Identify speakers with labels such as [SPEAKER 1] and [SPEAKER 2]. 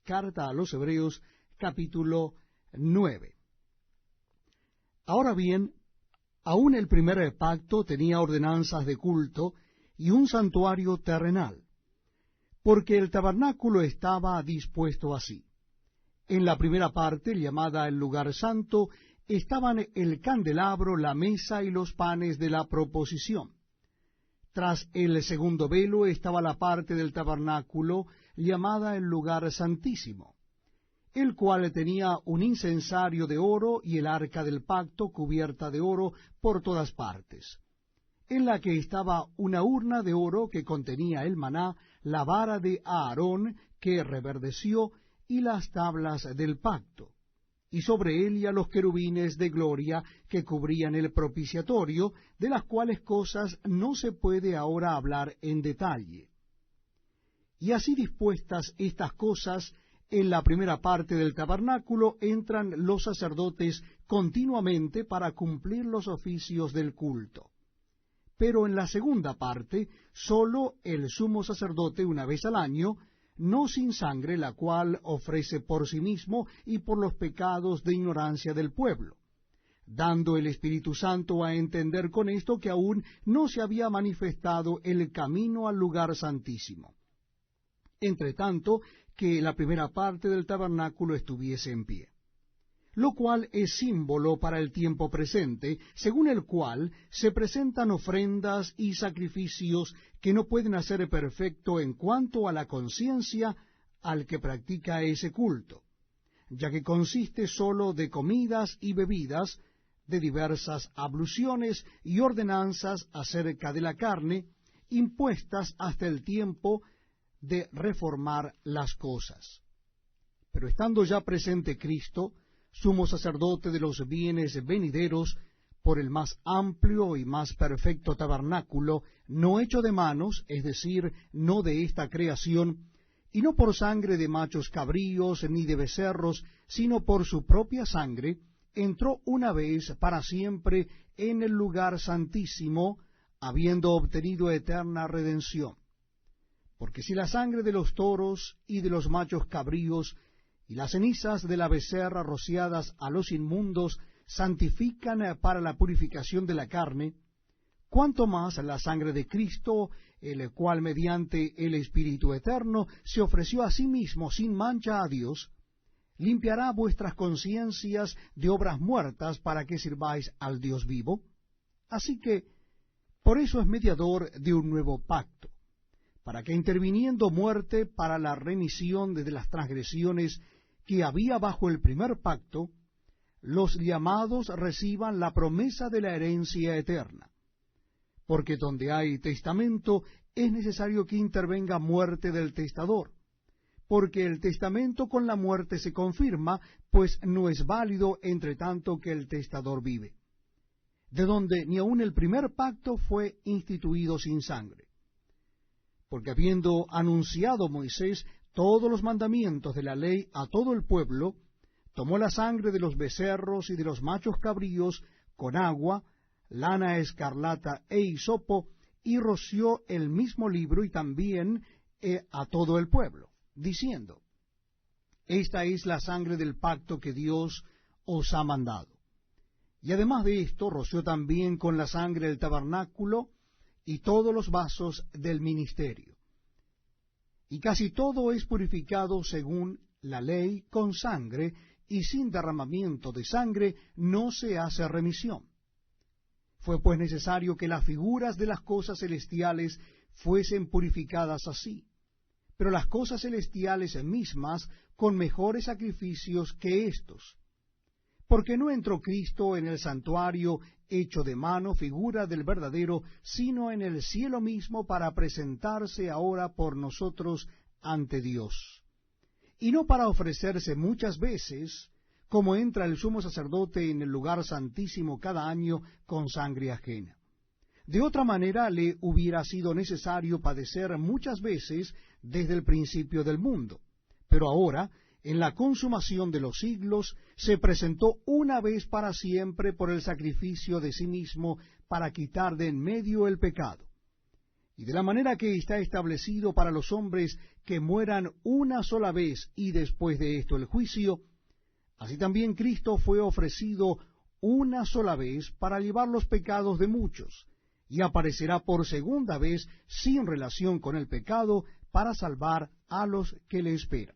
[SPEAKER 1] Carta a los Hebreos, capítulo 9. Ahora bien, aún el primer pacto tenía ordenanzas de culto y un santuario terrenal, porque el tabernáculo estaba dispuesto así. En la primera parte, llamada el lugar santo, estaban el candelabro, la mesa y los panes de la proposición. Tras el segundo velo estaba la parte del tabernáculo, llamada el lugar santísimo, el cual tenía un incensario de oro y el arca del pacto cubierta de oro por todas partes, en la que estaba una urna de oro que contenía el maná, la vara de Aarón que reverdeció, y las tablas del pacto, y sobre ella los querubines de gloria que cubrían el propiciatorio, de las cuales cosas no se puede ahora hablar en detalle. Y así dispuestas estas cosas, en la primera parte del tabernáculo entran los sacerdotes continuamente para cumplir los oficios del culto. Pero en la segunda parte, sólo el sumo sacerdote una vez al año, no sin sangre, la cual ofrece por sí mismo y por los pecados de ignorancia del pueblo, dando el Espíritu Santo a entender con esto que aún no se había manifestado el camino al lugar santísimo, entre tanto que la primera parte del tabernáculo estuviese en pie, lo cual es símbolo para el tiempo presente, según el cual se presentan ofrendas y sacrificios que no pueden hacer perfecto en cuanto a la conciencia al que practica ese culto, ya que consiste sólo de comidas y bebidas, de diversas abluciones y ordenanzas acerca de la carne, impuestas hasta el tiempo de reformar las cosas. Pero estando ya presente Cristo, sumo sacerdote de los bienes venideros, por el más amplio y más perfecto tabernáculo, no hecho de manos, es decir, no de esta creación, y no por sangre de machos cabríos ni de becerros, sino por su propia sangre, entró una vez para siempre en el lugar santísimo, habiendo obtenido eterna redención. Porque si la sangre de los toros y de los machos cabríos y las cenizas de la becerra rociadas a los inmundos santifican para la purificación de la carne, cuánto más la sangre de Cristo, el cual mediante el Espíritu Eterno se ofreció a sí mismo sin mancha a Dios, limpiará vuestras conciencias de obras muertas para que sirváis al Dios vivo. Así que, por eso es mediador de un nuevo pacto, para que interviniendo muerte para la remisión de las transgresiones que había bajo el primer pacto, los llamados reciban la promesa de la herencia eterna. Porque donde hay testamento es necesario que intervenga muerte del testador, porque el testamento con la muerte se confirma, pues no es válido entre tanto que el testador vive, de donde ni aun el primer pacto fue instituido sin sangre. Porque habiendo anunciado Moisés todos los mandamientos de la ley a todo el pueblo, tomó la sangre de los becerros y de los machos cabríos con agua, lana escarlata e hisopo, y roció el mismo libro y también a todo el pueblo, diciendo: Esta es la sangre del pacto que Dios os ha mandado. Y además de esto, roció también con la sangre el tabernáculo y todos los vasos del ministerio. Y casi todo es purificado según la ley con sangre, y sin derramamiento de sangre no se hace remisión. Fue pues necesario que las figuras de las cosas celestiales fuesen purificadas así, pero las cosas celestiales mismas con mejores sacrificios que éstos. Porque no entró Cristo en el santuario hecho de mano, figura del verdadero, sino en el cielo mismo para presentarse ahora por nosotros ante Dios. Y no para ofrecerse muchas veces, como entra el sumo sacerdote en el lugar santísimo cada año con sangre ajena. De otra manera le hubiera sido necesario padecer muchas veces desde el principio del mundo. Pero ahora, en la consumación de los siglos, se presentó una vez para siempre por el sacrificio de sí mismo para quitar de en medio el pecado. Y de la manera que está establecido para los hombres que mueran una sola vez y después de esto el juicio, así también Cristo fue ofrecido una sola vez para llevar los pecados de muchos, y aparecerá por segunda vez sin relación con el pecado para salvar a los que le esperan.